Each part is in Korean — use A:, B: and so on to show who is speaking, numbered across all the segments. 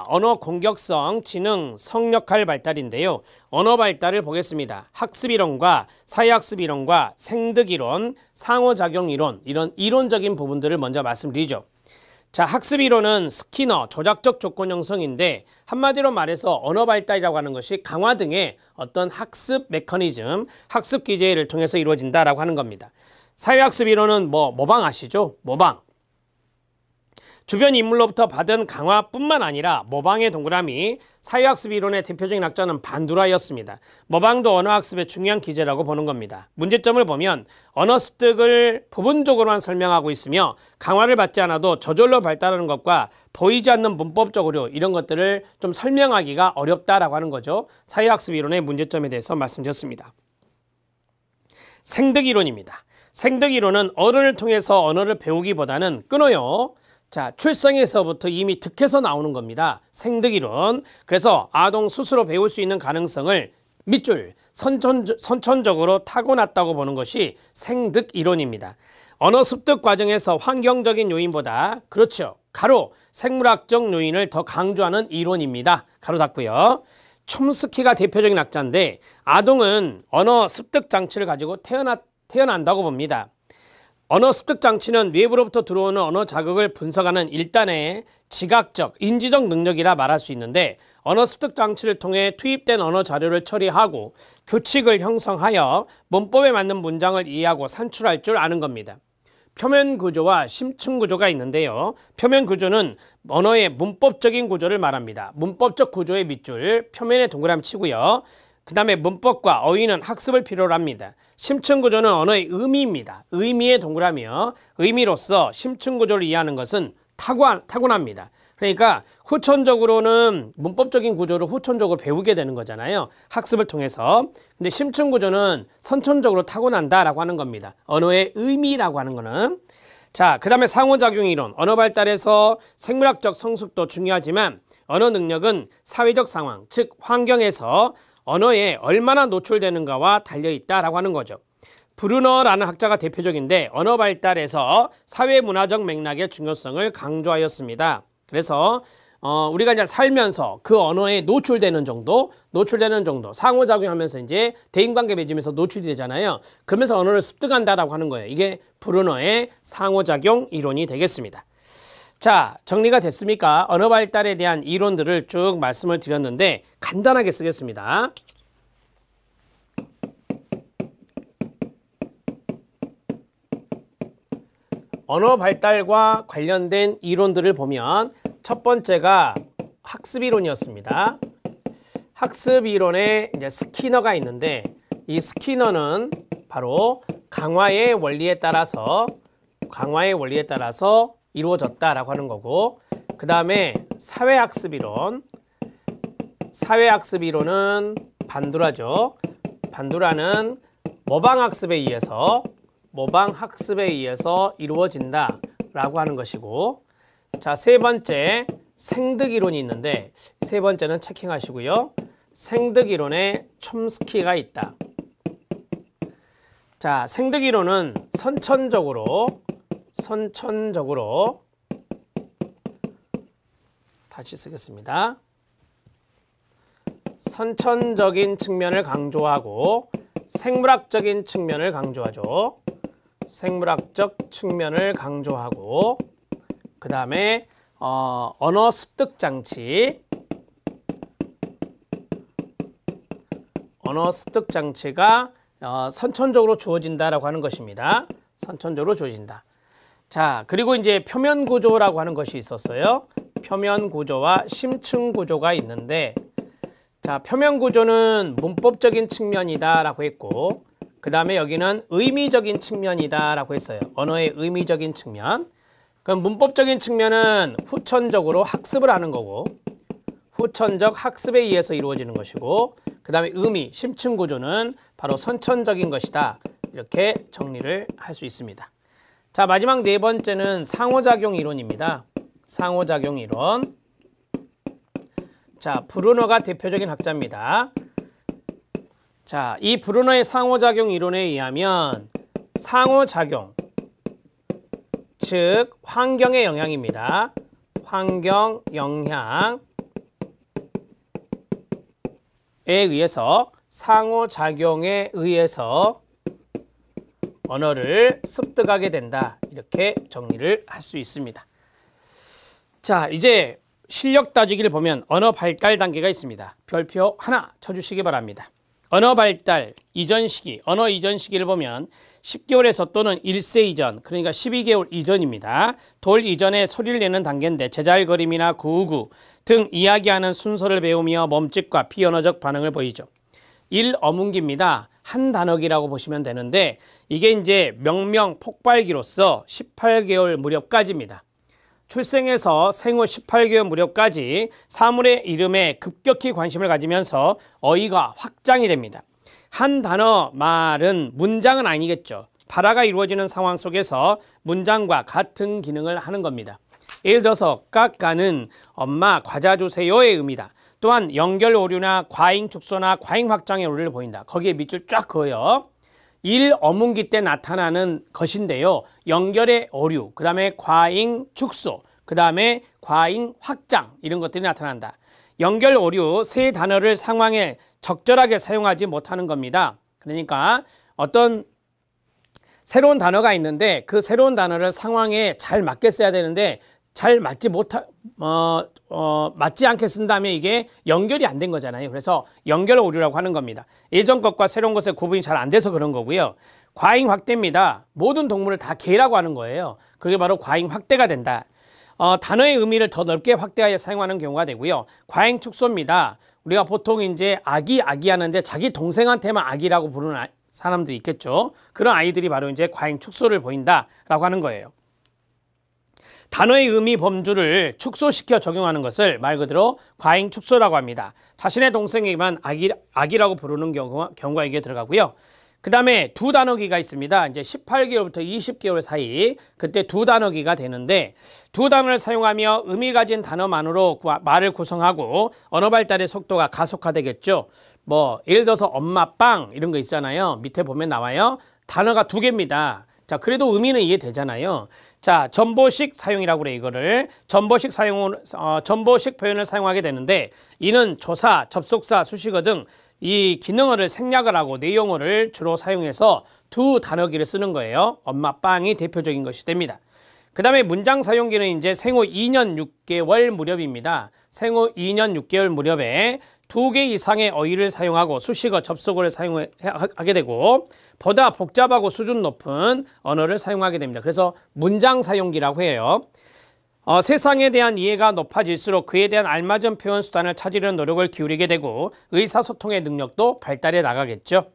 A: 언어 공격성, 지능, 성역할 발달인데요. 언어 발달을 보겠습니다. 학습이론과 사회학습이론과 생득이론, 상호작용이론, 이런 이론적인 부분들을 먼저 말씀드리죠. 자, 학습이론은 스키너, 조작적 조건 형성인데 한마디로 말해서 언어 발달이라고 하는 것이 강화 등의 어떤 학습 메커니즘, 학습 기제를 통해서 이루어진다라고 하는 겁니다. 사회학습이론은 모방 아시죠? 모방. 주변 인물로부터 받은 강화뿐만 아니라 모방의 동그라미, 사회학습 이론의 대표적인 학자는 반두라였습니다. 모방도 언어학습의 중요한 기제라고 보는 겁니다. 문제점을 보면 언어 습득을 부분적으로만 설명하고 있으며 강화를 받지 않아도 저절로 발달하는 것과 보이지 않는 문법적으로 이런 것들을 좀 설명하기가 어렵다라고 하는 거죠. 사회학습 이론의 문제점에 대해서 말씀드렸습니다. 생득이론입니다. 생득이론은 어른을 통해서 언어를 배우기보다는 끊어요. 자, 출생에서부터 이미 득해서 나오는 겁니다. 생득이론. 그래서 아동 스스로 배울 수 있는 가능성을 밑줄, 선천적으로 타고났다고 보는 것이 생득이론입니다. 언어 습득 과정에서 환경적인 요인보다, 그렇죠, 가로, 생물학적 요인을 더 강조하는 이론입니다. 가로 닫고요. 촘스키가 대표적인 학자인데 아동은 언어 습득 장치를 가지고 태어난다고 봅니다. 언어 습득 장치는 외부로부터 들어오는 언어 자극을 분석하는 일단의 지각적, 인지적 능력이라 말할 수 있는데 언어 습득 장치를 통해 투입된 언어 자료를 처리하고 규칙을 형성하여 문법에 맞는 문장을 이해하고 산출할 줄 아는 겁니다. 표면 구조와 심층 구조가 있는데요. 표면 구조는 언어의 문법적인 구조를 말합니다. 문법적 구조의 밑줄, 표면에 동그라미 치고요. 그 다음에 문법과 어휘는 학습을 필요로 합니다. 심층 구조는 언어의 의미입니다. 의미의 동그라미요. 의미로서 심층 구조를 이해하는 것은 타고납니다. 그러니까 후천적으로는 문법적인 구조를 후천적으로 배우게 되는 거잖아요. 학습을 통해서. 근데 심층 구조는 선천적으로 타고난다라고 하는 겁니다. 언어의 의미라고 하는 거는. 자, 그 다음에 상호작용 이론. 언어 발달에서 생물학적 성숙도 중요하지만 언어 능력은 사회적 상황, 즉 환경에서 언어에 얼마나 노출되는가와 달려있다라고 하는 거죠. 브루너라는 학자가 대표적인데 언어 발달에서 사회문화적 맥락의 중요성을 강조하였습니다. 그래서 우리가 이제 살면서 그 언어에 노출되는 정도, 상호작용하면서 이제 대인관계 맺으면서 노출이 되잖아요. 그러면서 언어를 습득한다라고 하는 거예요. 이게 브루너의 상호작용 이론이 되겠습니다. 자, 정리가 됐습니까? 언어 발달에 대한 이론들을 쭉 말씀을 드렸는데 간단하게 쓰겠습니다. 언어 발달과 관련된 이론들을 보면 첫 번째가 학습이론이었습니다. 학습이론에 이제 스키너가 있는데 이 스키너는 바로 강화의 원리에 따라서 이루어졌다라고 하는 거고, 그 다음에 사회학습이론은 반두라죠. 반두라는 모방학습에 의해서 이루어진다라고 하는 것이고, 자, 세 번째 생득이론이 있는데 세 번째는 체킹하시고요. 생득이론에 촘스키가 있다. 자, 생득이론은 선천적으로 다시 쓰겠습니다. 선천적인 측면을 강조하고 생물학적인 측면을 강조하죠. 생물학적 측면을 강조하고 그 다음에 언어 습득 장치가 선천적으로 주어진다라고 하는 것입니다. 선천적으로 주어진다. 자, 그리고 이제 표면 구조라고 하는 것이 있었어요. 표면 구조와 심층 구조가 있는데, 자, 표면 구조는 문법적인 측면이다라고 했고, 그 다음에 여기는 의미적인 측면이다라고 했어요. 언어의 의미적인 측면. 그럼 문법적인 측면은 후천적으로 학습을 하는 거고, 후천적 학습에 의해서 이루어지는 것이고, 그 다음에 의미, 심층 구조는 바로 선천적인 것이다. 이렇게 정리를 할 수 있습니다. 자, 마지막 네 번째는 상호작용 이론입니다. 상호작용 이론. 자, 브루너가 대표적인 학자입니다. 자, 이 브루너의 상호작용 이론에 의하면 상호작용, 즉 환경의 영향입니다. 환경 영향, 의해서 상호작용에 의해서 언어를 습득하게 된다. 이렇게 정리를 할 수 있습니다. 자, 이제 실력 따지기를 보면 언어 발달 단계가 있습니다. 별표 하나 쳐주시기 바랍니다. 언어 발달 이전 시기, 언어 이전 시기를 보면 10개월에서 또는 1세 이전, 그러니까 12개월 이전입니다. 돌 이전에 소리를 내는 단계인데 제잘거림이나 구우구 등 이야기하는 순서를 배우며 몸짓과 비언어적 반응을 보이죠. 1어문기입니다. 한 단어기라고 보시면 되는데 이게 이제 명명 폭발기로서 18개월 무렵까지입니다. 출생에서 생후 18개월 무렵까지 사물의 이름에 급격히 관심을 가지면서 어휘가 확장이 됩니다. 한 단어 말은 문장은 아니겠죠. 발화가 이루어지는 상황 속에서 문장과 같은 기능을 하는 겁니다. 예를 들어서 까까는 엄마 과자 주세요의 의미다. 또한 연결 오류나 과잉 축소나 과잉 확장의 오류를 보인다. 거기에 밑줄 쫙 그어요. 1어문기 때 나타나는 것인데요. 연결의 오류, 그 다음에 과잉 축소, 그 다음에 과잉 확장 이런 것들이 나타난다. 연결 오류 세 단어를 상황에 적절하게 사용하지 못하는 겁니다. 그러니까 어떤 새로운 단어가 있는데 그 새로운 단어를 상황에 잘 맞게 써야 되는데 잘 맞지 맞지 않게 쓴다면 이게 연결이 안 된 거잖아요. 그래서 연결 오류라고 하는 겁니다. 예전 것과 새로운 것의 구분이 잘 안 돼서 그런 거고요. 과잉 확대입니다. 모든 동물을 다 개라고 하는 거예요. 그게 바로 과잉 확대가 된다. 단어의 의미를 더 넓게 확대하여 사용하는 경우가 되고요. 과잉 축소입니다. 우리가 보통 이제 아기 하는데 자기 동생한테만 아기라고 부르는 사람들이 있겠죠. 그런 아이들이 바로 이제 과잉 축소를 보인다라고 하는 거예요. 단어의 의미 범주를 축소시켜 적용하는 것을 말 그대로 과잉 축소라고 합니다. 자신의 동생에게만 아기라고 부르는 경우가 이게 들어가고요. 그 다음에 두 단어기가 있습니다. 이제 18개월부터 20개월 사이 그때 두 단어기가 되는데 두 단어를 사용하며 의미 가진 단어만으로 말을 구성하고 언어 발달의 속도가 가속화되겠죠. 뭐 예를 들어서 엄마 빵 이런 거 있잖아요. 밑에 보면 나와요. 단어가 두 개입니다. 자, 그래도 의미는 이해되잖아요. 자, 전보식 사용이라고 그래. 이거를 전보식 표현을 사용하게 되는데 이는 조사, 접속사, 수식어 등 이 기능어를 생략을 하고 내용어를 주로 사용해서 두 단어기를 쓰는 거예요. 엄마 빵이 대표적인 것이 됩니다. 그 다음에 문장 사용기는 이제 생후 2년 6개월 무렵입니다. 생후 2년 6개월 무렵에 2개 이상의 어휘를 사용하고 수식어, 접속어를 사용하게 되고 보다 복잡하고 수준 높은 언어를 사용하게 됩니다. 그래서 문장 사용기라고 해요. 세상에 대한 이해가 높아질수록 그에 대한 알맞은 표현 수단을 찾으려는 노력을 기울이게 되고 의사소통의 능력도 발달해 나가겠죠.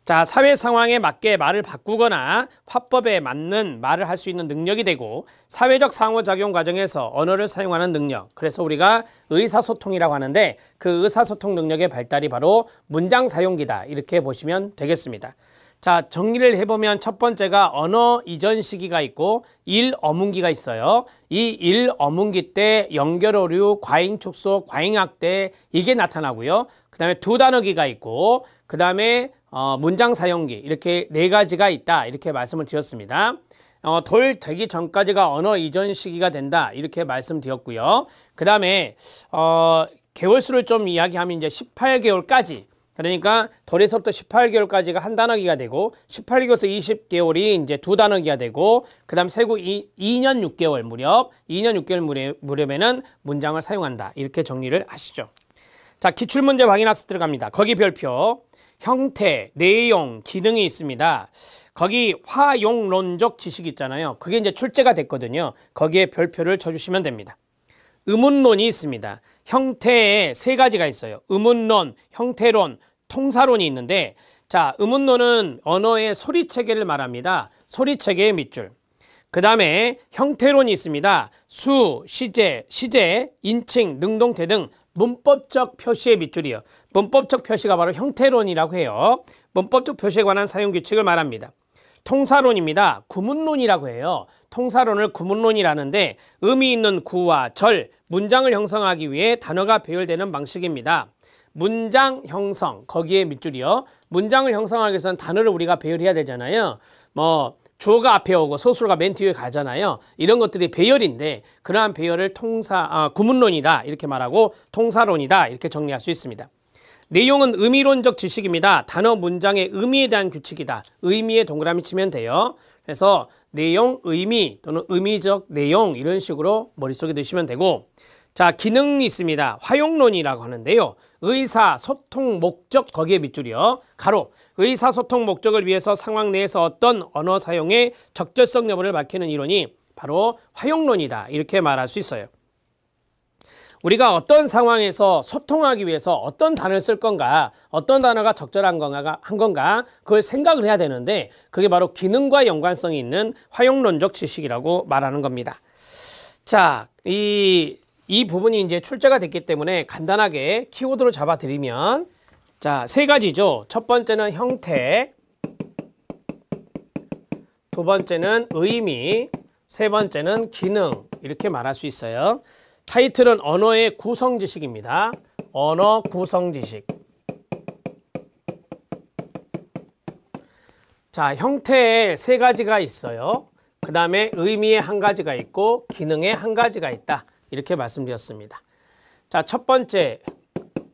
A: 자, 사회 상황에 맞게 말을 바꾸거나 화법에 맞는 말을 할 수 있는 능력이 되고 사회적 상호작용 과정에서 언어를 사용하는 능력. 그래서 우리가 의사소통이라고 하는데 그 의사소통 능력의 발달이 바로 문장 사용기다. 이렇게 보시면 되겠습니다. 자, 정리를 해보면 첫 번째가 언어 이전 시기가 있고 1어문기가 있어요. 이 1어문기 때 연결 오류, 과잉 축소, 과잉 확대 이게 나타나고요. 그 다음에 두 단어기가 있고 그 다음에 문장 사용기 이렇게 네 가지가 있다. 이렇게 말씀을 드렸습니다. 돌 되기 전까지가 언어 이전 시기가 된다. 이렇게 말씀드렸고요. 그 다음에 개월수를 좀 이야기하면 이제 18개월까지 그러니까 돌에서부터 18개월까지가 한 단어기가 되고 18개월에서 20개월이 이제 두 단어기가 되고 그 다음 세고 2년 6개월 무렵에는 문장을 사용한다. 이렇게 정리를 하시죠. 자, 기출문제 확인학습 들어갑니다. 거기 별표, 형태, 내용, 기능이 있습니다. 거기 화용론적 지식이 있잖아요. 그게 이제 출제가 됐거든요. 거기에 별표를 쳐주시면 됩니다. 의문론이 있습니다. 형태에 세 가지가 있어요. 의문론, 형태론, 통사론이 있는데 자, 의문론은 언어의 소리체계를 말합니다. 소리체계의 밑줄. 그 다음에 형태론이 있습니다. 수, 시제, 인칭, 능동태 등 문법적 표시의 밑줄이요. 문법적 표시가 바로 형태론이라고 해요. 문법적 표시에 관한 사용규칙을 말합니다. 통사론입니다. 구문론이라고 해요. 통사론을 구문론이라는데 의미 있는 구와 절, 문장을 형성하기 위해 단어가 배열되는 방식입니다. 문장 형성, 거기에 밑줄이요. 문장을 형성하기 위해서는 단어를 우리가 배열해야 되잖아요. 뭐 주어가 앞에 오고 서술어가 맨 뒤에 가잖아요. 이런 것들이 배열인데 그러한 배열을 구문론이다 이렇게 말하고 통사론이다 이렇게 정리할 수 있습니다. 내용은 의미론적 지식입니다. 단어 문장의 의미에 대한 규칙이다. 의미에 동그라미 치면 돼요. 그래서 내용, 의미 또는 의미적 내용 이런 식으로 머릿속에 넣으시면 되고, 자, 기능이 있습니다. 활용론이라고 하는데요. 의사, 소통, 목적, 거기에 밑줄이요. 가로, 의사, 소통, 목적을 위해서 상황 내에서 어떤 언어 사용의 적절성 여부를 밝히는 이론이 바로 활용론이다. 이렇게 말할 수 있어요. 우리가 어떤 상황에서 소통하기 위해서 어떤 단어를 쓸 건가, 어떤 단어가 적절한 건가, 그걸 생각을 해야 되는데 그게 바로 기능과 연관성이 있는 활용론적 지식이라고 말하는 겁니다. 자, 이 부분이 이제 출제가 됐기 때문에 간단하게 키워드로 잡아드리면, 자, 세 가지죠. 첫 번째는 형태, 두 번째는 의미, 세 번째는 기능, 이렇게 말할 수 있어요. 타이틀은 언어의 구성 지식입니다. 언어 구성 지식. 자, 형태에 세 가지가 있어요. 그 다음에 의미에 한 가지가 있고 기능에 한 가지가 있다. 이렇게 말씀드렸습니다. 자, 첫 번째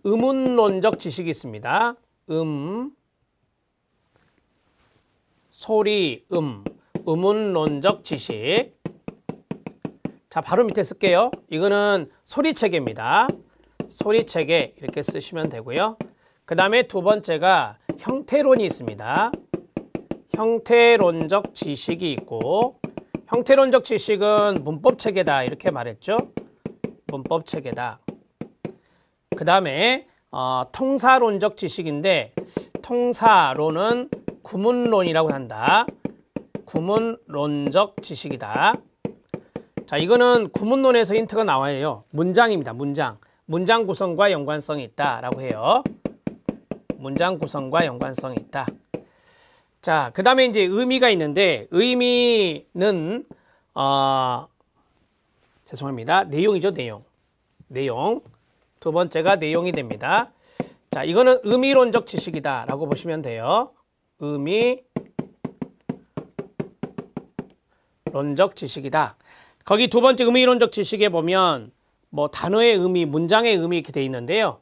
A: 음운론적 지식이 있습니다. 소리, 음운론적 지식. 자, 바로 밑에 쓸게요. 이거는 소리체계입니다. 소리체계 이렇게 쓰시면 되고요. 그 다음에 두 번째가 형태론이 있습니다. 형태론적 지식이 있고, 형태론적 지식은 문법체계다 이렇게 말했죠. 문법체계다. 그 다음에 통사론적 지식인데, 통사론은 구문론이라고 한다. 구문론적 지식이다. 자, 이거는 구문론에서 힌트가 나와요. 문장입니다. 문장. 문장 구성과 연관성이 있다라고 해요. 문장 구성과 연관성이 있다. 자, 그 다음에 이제 의미가 있는데, 의미는 죄송합니다. 내용이죠, 내용. 내용. 두 번째가 내용이 됩니다. 자, 이거는 의미론적 지식이다라고 보시면 돼요. 의미론적 지식이다. 거기 두 번째 의미론적 지식에 보면 뭐 단어의 의미, 문장의 의미 이렇게 돼 있는데요.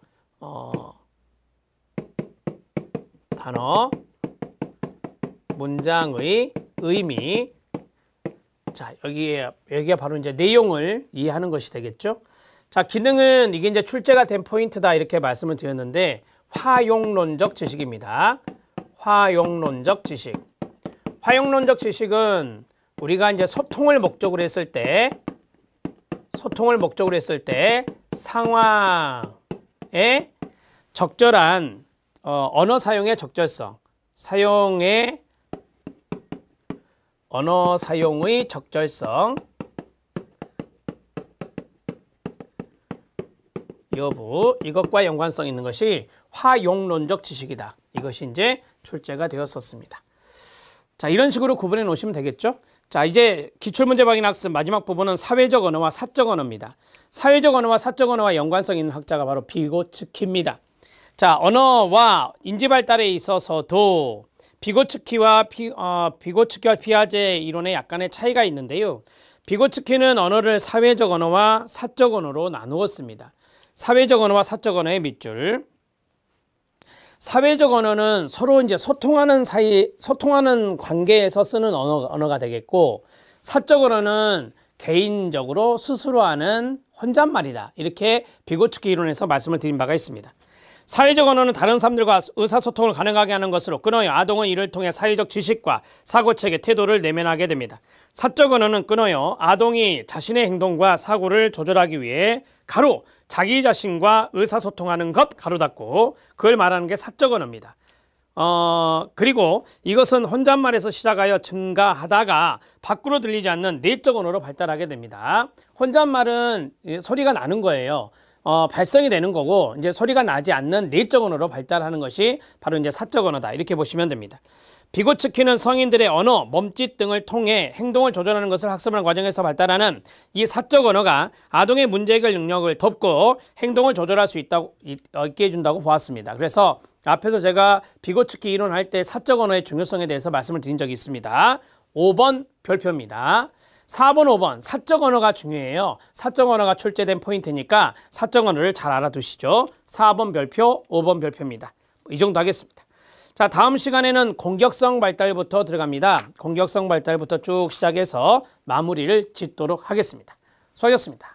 A: 단어, 문장의 의미. 자, 여기가 바로 이제 내용을 이해하는 것이 되겠죠. 자, 기능은 이게 이제 출제가 된 포인트다 이렇게 말씀을 드렸는데, 활용론적 지식입니다. 활용론적 지식. 활용론적 지식은 우리가 이제 소통을 목적으로 했을 때 상황에 적절한 언어 사용의 적절성, 언어 사용의 적절성 여부, 이것과 연관성 있는 것이 활용론적 지식이다. 이것이 이제 출제가 되었었습니다. 자, 이런 식으로 구분해 놓으시면 되겠죠. 자, 이제 기출문제 확인 학습 마지막 부분은 사회적 언어와 사적 언어입니다. 사회적 언어와 사적 언어와 연관성 있는 학자가 바로 비고츠키입니다. 자, 언어와 인지 발달에 있어서도 비고츠키와 피아제 이론에 약간의 차이가 있는데요. 비고츠키는 언어를 사회적 언어와 사적 언어로 나누었습니다. 사회적 언어와 사적 언어의 밑줄. 사회적 언어는 서로 이제 소통하는 관계에서 쓰는 언어가 되겠고, 사적 언어는 개인적으로 스스로 하는 혼잣말이다. 이렇게 비고츠키 이론에서 말씀을 드린 바가 있습니다. 사회적 언어는 다른 사람들과 의사소통을 가능하게 하는 것으로 끊어요. 아동은 이를 통해 사회적 지식과 사고체계, 태도를 내면하게 됩니다. 사적 언어는 끊어요. 아동이 자신의 행동과 사고를 조절하기 위해 가로 자기 자신과 의사소통하는 것 가로 닫고, 그걸 말하는 게 사적 언어입니다. 그리고 이것은 혼잣말에서 시작하여 증가하다가 밖으로 들리지 않는 내적 언어로 발달하게 됩니다. 혼잣말은 소리가 나는 거예요. 발성이 되는 거고, 이제 소리가 나지 않는 내적 언어로 발달하는 것이 바로 이제 사적 언어다. 이렇게 보시면 됩니다. 비고츠키는 성인들의 언어, 몸짓 등을 통해 행동을 조절하는 것을 학습하는 과정에서 발달하는 이 사적 언어가 아동의 문제 해결 능력을 돕고 행동을 조절할 수 있게 해준다고 보았습니다. 그래서 앞에서 제가 비고츠키 이론할 때 사적 언어의 중요성에 대해서 말씀을 드린 적이 있습니다. 5번 별표입니다. 4번, 5번 사적 언어가 중요해요. 사적 언어가 출제된 포인트니까 사적 언어를 잘 알아두시죠. 4번 별표, 5번 별표입니다. 이 정도 하겠습니다. 자, 다음 시간에는 공격성 발달부터 들어갑니다. 공격성 발달부터 쭉 시작해서 마무리를 짓도록 하겠습니다. 수고하셨습니다.